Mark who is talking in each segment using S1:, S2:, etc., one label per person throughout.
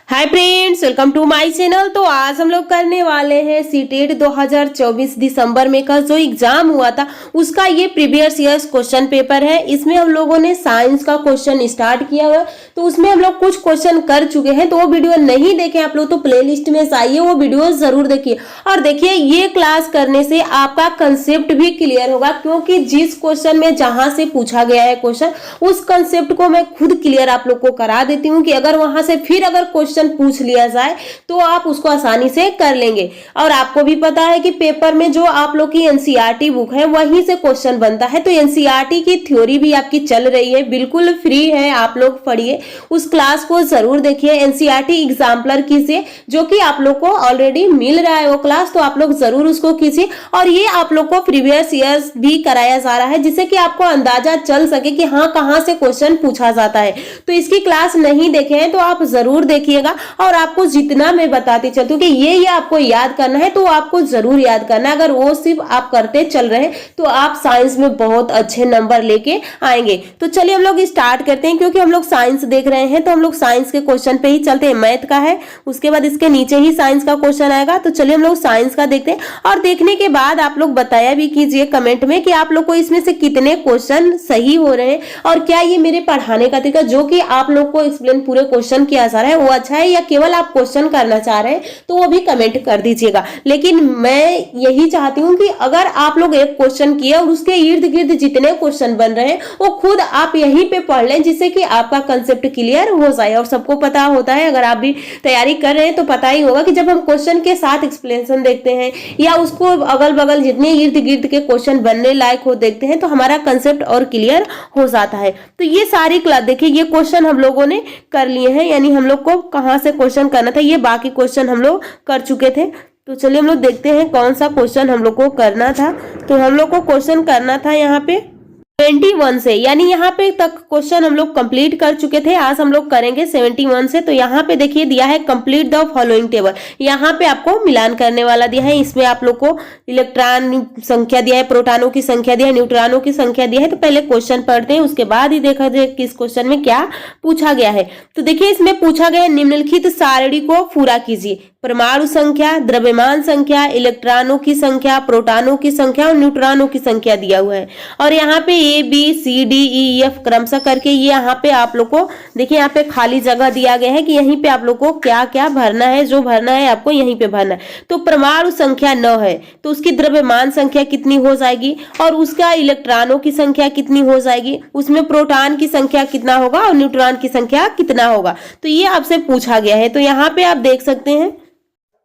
S1: Hi friends, welcome to my channel. तो आज हम लोग करने वाले हैं सीटेट 2024 दिसंबर में का जो एग्जाम हुआ था उसका ये प्रीवियस ईयर्स क्वेश्चन पेपर है। इसमें हम लोगों ने साइंस का क्वेश्चन स्टार्ट किया हुआ है, तो उसमें हम लोग कुछ क्वेश्चन कर चुके हैं। तो वो वीडियो नहीं देखे आप लोग तो प्लेलिस्ट में जाइए, वो वीडियो जरूर देखिए। और देखिए, ये क्लास करने से आपका कंसेप्ट भी क्लियर होगा, क्योंकि जिस क्वेश्चन में जहां से पूछा गया है क्वेश्चन, उस कंसेप्ट को मैं खुद क्लियर आप लोग को करा देती हूँ कि अगर वहां से फिर अगर क्वेश्चन पूछ लिया जाए तो आप उसको आसानी से कर लेंगे। और आपको भी पता है कि पेपर में जो आप लोग की एनसीईआरटी बुक है वहीं से क्वेश्चन बनता है, तो एनसीईआरटी की थ्योरी भी आपकी चल रही है, बिल्कुल फ्री है, आप लोग पढ़िए, उस क्लास को जरूर देखिए। एनसीईआरटी एग्जाम्पलर कीजिए, जो कि आप लोग को ऑलरेडी मिल रहा है वो क्लास, तो आप लोग जरूर उसको कीजिए। और ये आप लोग को प्रीवियस ईयर्स भी कराया जा रहा है, जिससे कि आपको अंदाजा चल सके कि हाँ कहाँ से क्वेश्चन पूछा जाता है। तो इसकी क्लास नहीं देखे हैं तो आप जरूर देखिएगा। और आपको जितना मैं बताती चलती हूँ कि ये आपको याद करना है, तो आपको जरूर याद करना है। अगर वो सिर्फ आप करते चल रहे हैं तो आप साइंस में बहुत अच्छे नंबर लेके आएंगे। तो चलिए हम लोग स्टार्ट करते हैं, क्योंकि हम लोग साइंस देख रहे हैं तो हम लोग साइंस के क्वेश्चन पे ही चलते हैं। मैथ का है, उसके बाद इसके नीचे ही साइंस का क्वेश्चन आएगा। तो चलिए हम लोग साइंस का देखते हैं, और देखने के बाद आप लोग बताया भी कीजिए कमेंट में कि आप लोग को इसमें से कितने क्वेश्चन सही हो रहे हैं, और क्या ये मेरे पढ़ाने का तरीका जो कि आप लोग को एक्सप्लेन पूरे क्वेश्चन किया जा रहा है वो अच्छा है, या केवल आप क्वेश्चन करना चाह रहे हैं, तो वो भी कमेंट कर दीजिएगा। लेकिन मैं यही चाहती हूँ कि अगर आप लोग एक क्वेश्चन किए और उसके इर्द गिर्द जितने क्वेश्चन बन रहे हैं वो खुद आप यहीं पे पढ़ लें, जिससे कि आपका कंसेप्ट क्लियर हो जाए। और सबको पता होता है, अगर आप भी तैयारी कर रहे हैं तो पता ही होगा कि जब हम क्वेश्चन के साथ एक्सप्लेनेशन देखते हैं या उसको अगल बगल जितने इर्द गिर्द के क्वेश्चन बनने लायक हो देखते हैं, तो हमारा कंसेप्ट और क्लियर हो जाता है। तो ये सारी क्लास देखिए, ये क्वेश्चन हम लोगों ने कर लिए हैं, यानी हम लोग को कहाँ से क्वेश्चन करना था, ये बाकी क्वेश्चन हम लोग कर चुके थे। तो चलिए हम लोग देखते हैं कौन सा क्वेश्चन हम लोग को करना था। तो हम लोग को क्वेश्चन करना था यहाँ पे 21 से, यानी यहाँ पे तक क्वेश्चन हम लोग कंप्लीट कर चुके थे। आज हम लोग करेंगे 71 से। तो यहाँ पे देखिए दिया है कंप्लीट द फॉलोइंग टेबल। यहाँ पे आपको मिलान करने वाला दिया है, इसमें आप लोग को इलेक्ट्रॉन संख्या दिया है, प्रोटॉनों की संख्या दिया है, न्यूट्रॉनों की संख्या दिया है। तो पहले क्वेश्चन पढ़ते हैं, उसके बाद ही देखा जाए कि इस क्वेश्चन में क्या पूछा गया है। तो देखिए इसमें पूछा गया है निम्नलिखित सारणी को पूरा कीजिए। परमाणु संख्या, द्रव्यमान संख्या, इलेक्ट्रॉनों की संख्या, प्रोटॉनों की संख्या और न्यूट्रॉनों की संख्या दिया हुआ है। और यहाँ पे A B C D E F क्रमशः करके ये यहाँ पे आप लोग को देखिए, यहाँ पे खाली जगह दिया गया है कि यहीं पे आप लोग को क्या क्या भरना है, जो भरना है आपको यहीं पे भरना है। तो परमाणु संख्या 9 है, तो उसकी द्रव्यमान संख्या कितनी हो जाएगी, और उसका इलेक्ट्रॉनों की संख्या कितनी हो जाएगी, उसमें प्रोटॉन की संख्या कितना होगा और न्यूट्रॉन की संख्या कितना होगा। तो ये आपसे पूछा गया है। तो यहाँ पे आप देख सकते हैं,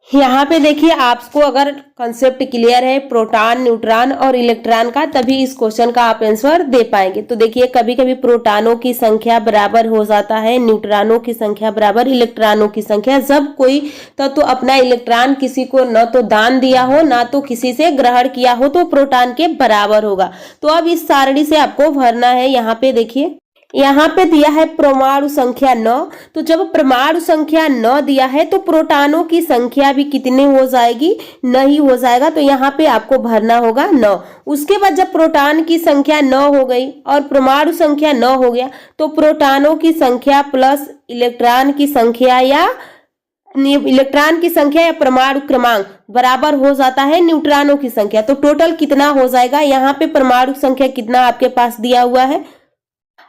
S1: यहाँ पे देखिए आपको अगर कंसेप्ट क्लियर है प्रोटॉन, न्यूट्रॉन और इलेक्ट्रॉन का, तभी इस क्वेश्चन का आप आंसर दे पाएंगे। तो देखिए कभी कभी प्रोटॉनों की संख्या बराबर हो जाता है न्यूट्रॉनों की संख्या बराबर इलेक्ट्रॉनों की संख्या, जब कोई तो अपना इलेक्ट्रॉन किसी को न तो दान दिया हो ना तो किसी से ग्रहण किया हो, तो प्रोटॉन के बराबर होगा। तो अब इस सारणी से आपको भरना है। यहाँ पे देखिए, यहाँ पे दिया है परमाणु संख्या 9, तो जब परमाणु संख्या 9 दिया है तो प्रोटॉनों की संख्या भी कितनी हो जाएगी, 9 ही हो जाएगा। तो यहाँ पे आपको भरना होगा 9। उसके बाद जब प्रोटॉन की संख्या 9 हो गई और परमाणु संख्या 9 हो गया, तो प्रोटॉनों की संख्या प्लस इलेक्ट्रॉन की संख्या या परमाणु क्रमांक बराबर हो जाता है न्यूट्रॉनों की संख्या। तो टोटल कितना हो जाएगा, यहाँ पे परमाणु संख्या कितना आपके पास दिया हुआ है।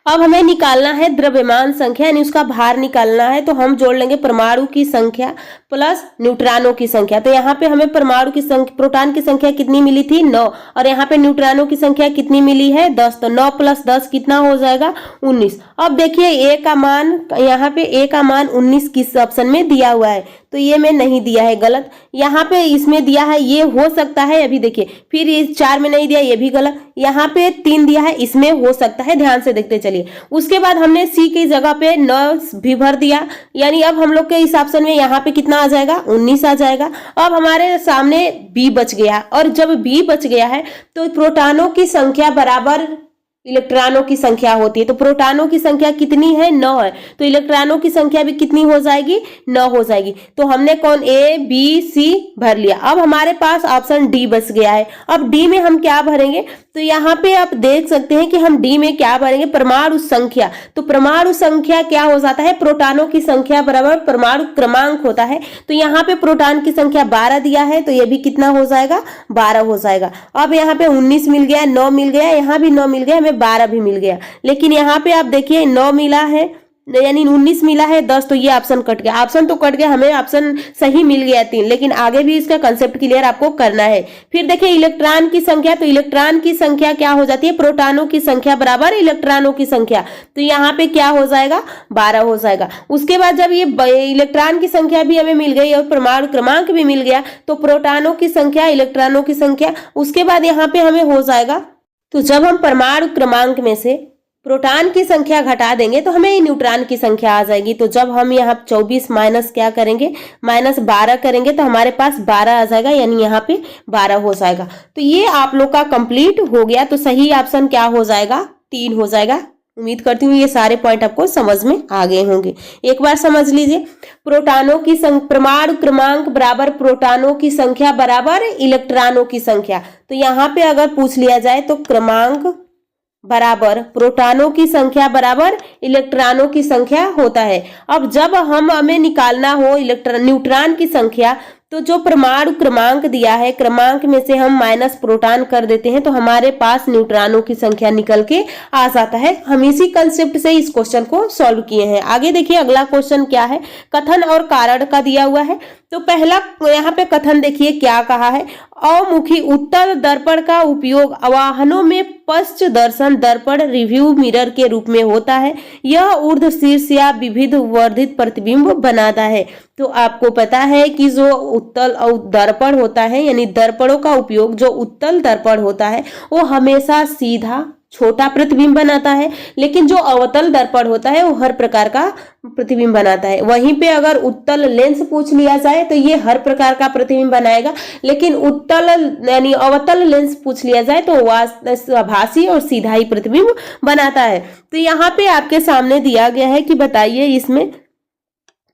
S1: अब हमें निकालना है द्रव्यमान संख्या, यानी उसका भार निकालना है। तो हम जोड़ लेंगे परमाणु की संख्या प्लस न्यूट्रॉनों की संख्या। तो यहाँ पे हमें परमाणु की संख्या, प्रोटॉन की संख्या कितनी मिली थी 9, और यहाँ पे न्यूट्रॉनों की संख्या कितनी मिली है 10। तो 9 + 10 कितना हो जाएगा 19। अब देखिए ए का मान, यहाँ पे ए का मान 19 किस ऑप्शन में दिया हुआ है, तो ये में नहीं दिया है, गलत। यहाँ पे इसमें दिया है, ये हो सकता है, अभी देखिए, फिर ये 4 में नहीं दिया, ये भी गलत। यहाँ पे 3 दिया है, इसमें हो सकता है, ध्यान से देखते चलिए। उसके बाद हमने सी की जगह पे 9 भी भर दिया, यानी अब हम लोग के इस ऑप्शन में यहाँ पे कितना आ जाएगा 19 आ जाएगा। अब हमारे सामने बी बच गया, और जब बी बच गया है तो प्रोटॉनों की संख्या बराबर इलेक्ट्रॉनों की संख्या होती है। तो प्रोटॉनों की संख्या कितनी है? 9 है। तो इलेक्ट्रॉनों की संख्या भी कितनी हो जाएगी? 9 हो जाएगी। तो हमने कौन ए बी सी भर लिया। अब हमारे पास ऑप्शन डी बच गया है। अब डी में हम क्या भरेंगे? तो यहाँ पे आप देख सकते हैं कि हम डी में क्या भरेंगे? परमाणु संख्या। तो परमाणु संख्या क्या हो जाता है? प्रोटॉनों की संख्या बराबर परमाणु क्रमांक होता है। तो यहाँ पे प्रोटॉन की संख्या 12 दिया है, तो ये भी कितना हो जाएगा? 12 हो जाएगा। अब यहाँ पे 19 मिल गया, 9 मिल गया, यहाँ भी 9 मिल गया, हमें 12 भी मिल गया। लेकिन यहाँ पे आप देखिए 9 मिला है यानी 19 मिला है, 10, तो ये ऑप्शन कट गया। ऑप्शन तो कट गया, हमें ऑप्शन सही मिल गया 3, लेकिन आगे भी इसका कंसेप्ट क्लियर आपको करना है। फिर देखिए इलेक्ट्रॉन की संख्या। तो इलेक्ट्रॉन की संख्या क्या हो जाती है? प्रोटॉनों की संख्या बराबर इलेक्ट्रॉनों की संख्या। तो यहाँ पे क्या हो जाएगा? 12 हो जाएगा। उसके बाद जब ये इलेक्ट्रॉन की संख्या भी हमें मिल गई और परमाणु क्रमांक भी मिल गया, तो प्रोटॉनों की संख्या, इलेक्ट्रॉनों की संख्या, उसके बाद यहाँ पे हमें हो जाएगा। तो जब हम परमाणु क्रमांक में से प्रोटॉन की संख्या घटा देंगे तो हमें न्यूट्रॉन की संख्या आ जाएगी। तो जब हम यहाँ 24 माइनस क्या करेंगे? माइनस 12 करेंगे तो हमारे पास 12 आ जाएगा, यानी यहाँ पे 12 हो जाएगा। तो ये आप लोग का कंप्लीट हो गया। तो सही ऑप्शन क्या हो जाएगा? 3 हो जाएगा। उम्मीद करती हूँ ये सारे पॉइंट आपको समझ में आ गए होंगे। एक बार समझ लीजिए, प्रोटॉनों की परमाणु क्रमांक बराबर प्रोटॉनों की संख्या बराबर इलेक्ट्रॉनों की संख्या। तो यहाँ पे अगर पूछ लिया जाए तो क्रमांक बराबर प्रोटॉनों की संख्या बराबर इलेक्ट्रॉनों की संख्या होता है। अब जब हमें निकालना हो न्यूट्रॉन की संख्या, तो जो परमाणु क्रमांक दिया है, क्रमांक में से हम माइनस प्रोटॉन कर देते हैं तो हमारे पास न्यूट्रॉनों की संख्या निकल के आ जाता है। हम इसी कंसेप्ट से इस क्वेश्चन को सॉल्व किए हैं। आगे देखिए अगला क्वेश्चन क्या है? कथन और कारण का दिया हुआ है। तो पहला यहाँ पे कथन देखिए क्या कहा है? अवमुखी उत्तल दर्पण का उपयोग वाहनों में पश्च दर्शन दर्पण रिव्यू मिरर के रूप में होता है। यह ऊर्ध्व शीर्ष या विविध वर्धित प्रतिबिंब बनाता है। तो आपको पता है कि जो उत्तल दर्पण होता है, यानी दर्पणों का उपयोग, जो उत्तल दर्पण होता है वो हमेशा सीधा छोटा प्रतिबिंब बनाता है, लेकिन जो अवतल दर्पण होता है वो हर प्रकार का प्रतिबिंब बनाता है। वहीं पे अगर उत्तल लेंस पूछ लिया जाए तो ये हर प्रकार का प्रतिबिंब बनाएगा, लेकिन उत्तल यानी अवतल लेंस पूछ लिया जाए तो आभासी और सीधा ही प्रतिबिंब बनाता है। तो यहाँ पे आपके सामने दिया गया है कि बताइए इसमें।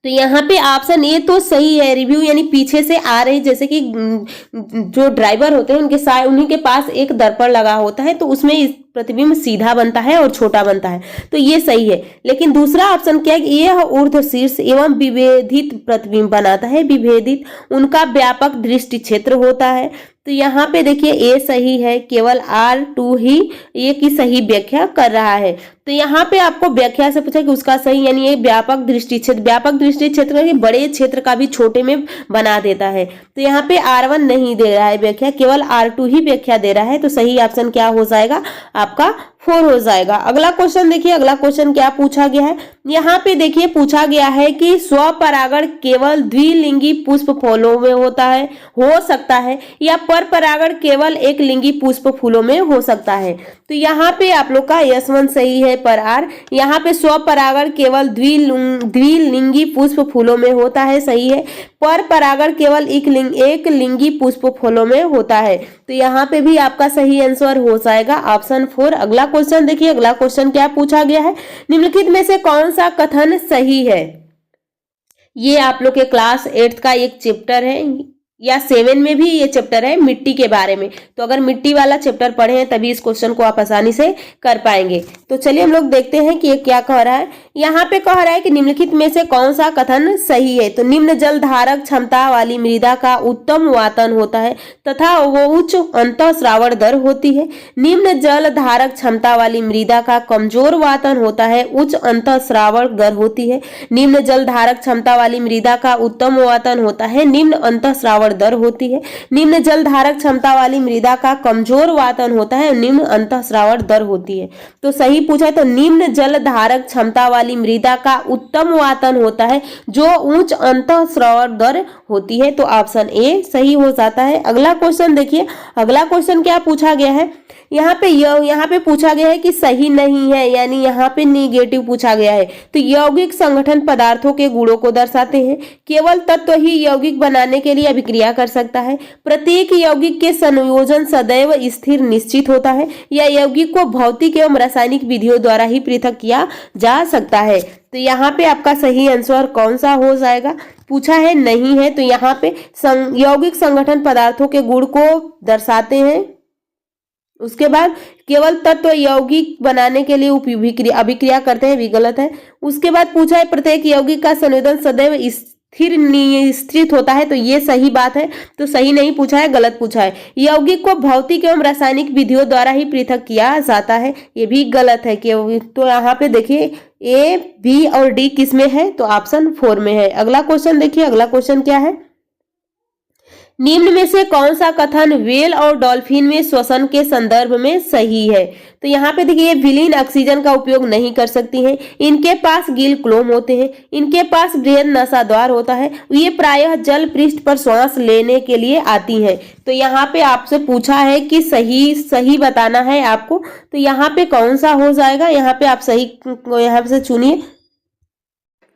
S1: तो यहाँ पे ऑप्शन ए तो सही है, रिव्यू यानी पीछे से आ रही, जैसे कि जो ड्राइवर होते हैं उनके साथ उन्हीं के पास एक दर्पण लगा होता है, तो उसमें प्रतिबिंब सीधा बनता है और छोटा बनता है, तो ये सही है। लेकिन दूसरा ऑप्शन क्या है? यह ऊर्ध्व शीर्ष एवं विभेदित प्रतिबिंब बनाता है। विभेदित उनका व्यापक दृष्टि क्षेत्र होता है। तो यहाँ पे देखिए ए सही है, केवल R2 ही ए की सही व्याख्या कर रहा है। तो यहाँ पे आपको व्याख्या से पूछा कि उसका सही, यानी ये व्यापक दृष्टि क्षेत्र, व्यापक दृष्टि क्षेत्र बड़े क्षेत्र का भी छोटे में बना देता है। तो यहाँ पे R1 नहीं दे रहा है व्याख्या, केवल R2 ही व्याख्या दे रहा है। तो सही ऑप्शन क्या हो जाएगा? आपका 4 हो जाएगा। अगला क्वेश्चन देखिए, अगला क्वेश्चन क्या पूछा गया है? यहाँ पे देखिए पूछा गया है कि स्वपरागण केवल द्विलिंगी पुष्प फूलों में होता है, हो सकता है, या पर परागण केवल एक लिंगी पुष्प फूलों में हो सकता है। तो यहाँ पे आप लोग का यस1 सही है पर आर। यहाँ पे स्वपरागण केवल द्विलिंगी पुष्प फूलों में होता है, सही है। पर परागण केवल एक लिंगी पुष्प फूलों में होता है। तो यहाँ पे भी आपका सही आंसर हो जाएगा ऑप्शन 4। अगला क्वेश्चन देखिए, अगला क्वेश्चन क्या पूछा गया है? निम्नलिखित में से कौन सा कथन सही है? ये आप लोग के क्लास 8 का एक चैप्टर है, या 7 में भी ये चैप्टर है मिट्टी के बारे में। तो अगर मिट्टी वाला चैप्टर पढ़े हैं तभी इस क्वेश्चन को आप आसानी से कर पाएंगे। तो चलिए हम लोग देखते हैं कि ये क्या कह रहा है। यहाँ पे कह रहा है कि निम्नलिखित में से कौन सा कथन सही है? तो निम्न जल धारक क्षमता वाली मृदा का उत्तम वातन होता है तथा वो उच्च अंतःस्रावण दर होती है। निम्न जल धारक क्षमता वाली मृदा का कमजोर वातन होता है, उच्च अंतःस्रावण दर होती है। निम्न जल धारक क्षमता वाली मृदा का उत्तम वातन होता है, निम्न अंतःस्रावण दर होती है। निम्न जल धारक क्षमता वाली मृदा का कमजोर वातन होता है, निम्न अंतःस्रावण दर होती है। तो सही पूछा है, तो निम्न जल धारक क्षमता वाली मृदा का उत्तम वातन होता है जो उच्च अंतःस्रावण दर होती है। तो ऑप्शन ए सही हो जाता है। अगला क्वेश्चन देखिए, अगला क्वेश्चन क्या पूछा गया है? यहाँ पे पूछा गया है कि सही नहीं है, यानी यहाँ पे निगेटिव पूछा गया है। तो यौगिक संगठन पदार्थों के गुणों को दर्शाते हैं। केवल तत्व ही यौगिक बनाने के लिए अभिक्रिया कर सकता है। प्रत्येक यौगिक के संयोजन सदैव स्थिर निश्चित होता है। या यौगिक को भौतिक एवं रासायनिक विधियों द्वारा ही पृथक किया जा सकता है। तो यहाँ पे आपका सही आंसर कौन सा हो जाएगा? पूछा है नहीं है, तो यहाँ पे यौगिक संगठन पदार्थों के गुण को दर्शाते हैं। उसके बाद केवल तत्व यौगिक बनाने के लिए अभिक्रिया करते हैं, भी गलत है। उसके बाद पूछा है प्रत्येक यौगिक का संवेदन सदैव स्थिर निश्चित होता है, तो ये सही बात है। तो सही नहीं पूछा है, गलत पूछा है। यौगिक को भौतिक एवं रासायनिक विधियों द्वारा ही पृथक किया जाता है, ये भी गलत है। तो यहाँ पे देखिए ए, बी और डी किस में है? तो ऑप्शन 4 में है। अगला क्वेश्चन देखिए, अगला क्वेश्चन क्या है? निम्न में से कौन सा कथन व्हेल और डॉल्फिन में श्वसन के संदर्भ में सही है? तो यहाँ पे देखिए विलीन ऑक्सीजन का उपयोग नहीं कर सकती हैं, इनके पास गिल क्लोम होते हैं, इनके पास बृहद नसाद्वार होता है, ये प्रायः जल पृष्ठ पर श्वास लेने के लिए आती हैं। तो यहाँ पे आपसे पूछा है कि सही बताना है आपको, तो यहाँ पे कौन सा हो जाएगा? यहाँ पे आप सही यहाँ से चुनिए।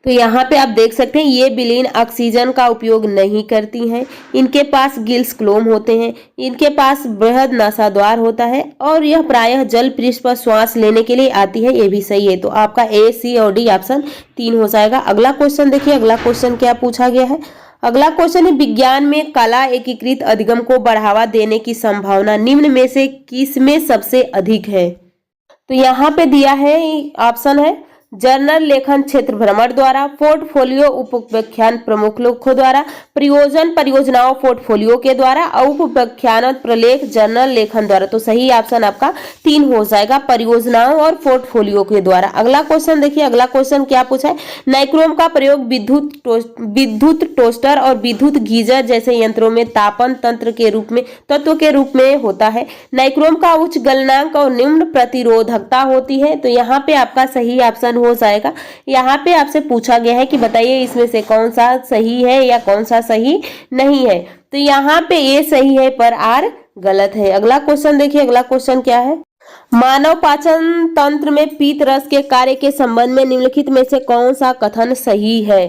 S1: तो यहाँ पे आप देख सकते हैं ये विलीन ऑक्सीजन का उपयोग नहीं करती हैं, इनके पास गिल्स क्लोम होते हैं, इनके पास बृहद नासाद्वार होता है और यह प्रायः जल पृष्ठ पर श्वास लेने के लिए आती है, ये भी सही है। तो आपका ए, सी और डी ऑप्शन 3 हो जाएगा। अगला क्वेश्चन देखिए, अगला क्वेश्चन क्या पूछा गया है? अगला क्वेश्चन है विज्ञान में कला एकीकृत अधिगम को बढ़ावा देने की संभावना निम्न में से किस में सबसे अधिक है? तो यहाँ पे दिया है ऑप्शन है जर्नल लेखन क्षेत्र भ्रमण द्वारा, पोर्टफोलियो उपव्याख्यान प्रमुखों द्वारा, परियोजनाओं पोर्टफोलियो के द्वारा और उपव्याख्यान प्रलेख जर्नल लेखन द्वारा। तो सही ऑप्शन आपका 3 हो जाएगा, परियोजनाओं और पोर्टफोलियो के द्वारा। अगला क्वेश्चन देखिए, अगला क्वेश्चन क्या पूछा है? नाइक्रोम का प्रयोग विद्युत टोस्टर और विद्युत गीजर जैसे यंत्रों में तापन तंत्र के रूप में तत्व के रूप में होता है। नाइक्रोम का उच्च गलनांक और निम्न प्रतिरोधकता होती है। तो यहाँ पे आपका सही ऑप्शन हो जाएगा। यहाँ पे आपसे पूछा गया है कि बताइए इसमें से कौन सा सही है या कौन सा सही नहीं है। तो यहाँ पे ए सही है पर आर गलत है। अगला क्वेश्चन देखिए, अगला क्वेश्चन क्या है? मानव पाचन तंत्र में पीत रस के कार्य के संबंध में निम्नलिखित में से कौन सा कथन सही है?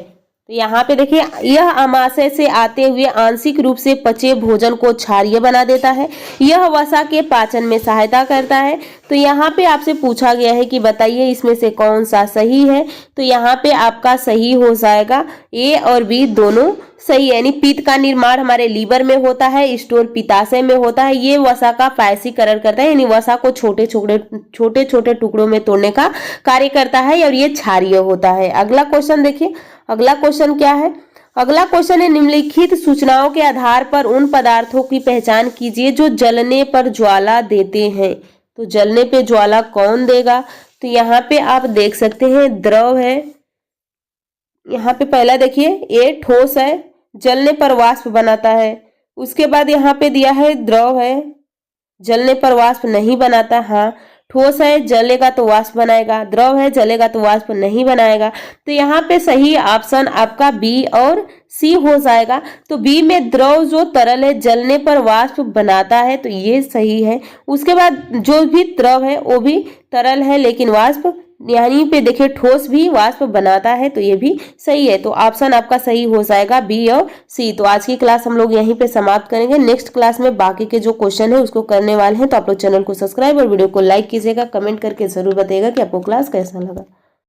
S1: तो यहाँ पे देखिए यह आमाशय से आते हुए आंशिक रूप से पचे भोजन को क्षारीय बना देता है, यह वसा के पाचन में सहायता करता है। तो यहाँ पे आपसे पूछा गया है कि बताइए इसमें से कौन सा सही है? तो यहाँ पे आपका सही हो जाएगा ए और बी दोनों सही है। यानी पित्त का निर्माण हमारे लीवर में होता है, स्टोर पित्ताशय में होता है, ये वसा का पायसीकरण करता है, यानी वसा को छोटे छोटे टुकड़ों में तोड़ने का कार्य करता है और ये क्षारीय होता है। अगला क्वेश्चन देखिए, अगला क्वेश्चन क्या है? अगला क्वेश्चन है निम्नलिखित सूचनाओं के आधार पर उन पदार्थों की पहचान कीजिए जो जलने पर ज्वाला देते हैं। तो जलने पे ज्वाला कौन देगा? तो यहाँ पे आप देख सकते हैं द्रव है। यहाँ पे पहला देखिए ए ठोस है, जलने पर वाष्प बनाता है। उसके बाद यहाँ पे दिया है द्रव है, जलने पर वाष्प नहीं बनाता। हाँ, ठोस है जलेगा तो वाष्प बनाएगा, द्रव है जलेगा तो वाष्प नहीं बनाएगा। तो यहाँ पे सही ऑप्शन आपका बी और सी हो जाएगा। तो बी में द्रव जो तरल है जलने पर वाष्प बनाता है, तो ये सही है। उसके बाद जो भी द्रव है वो भी तरल है लेकिन वाष्प, यहीं पे देखिए ठोस भी वाष्प बनाता है, तो ये भी सही है। तो ऑप्शन आपका सही हो जाएगा बी और सी। तो आज की क्लास हम लोग यहीं पे समाप्त करेंगे। नेक्स्ट क्लास में बाकी के जो क्वेश्चन है उसको करने वाले हैं। तो आप लोग चैनल को सब्सक्राइब और वीडियो को लाइक कीजिएगा, कमेंट करके जरूर बताइएगा कि आपको क्लास कैसा लगा।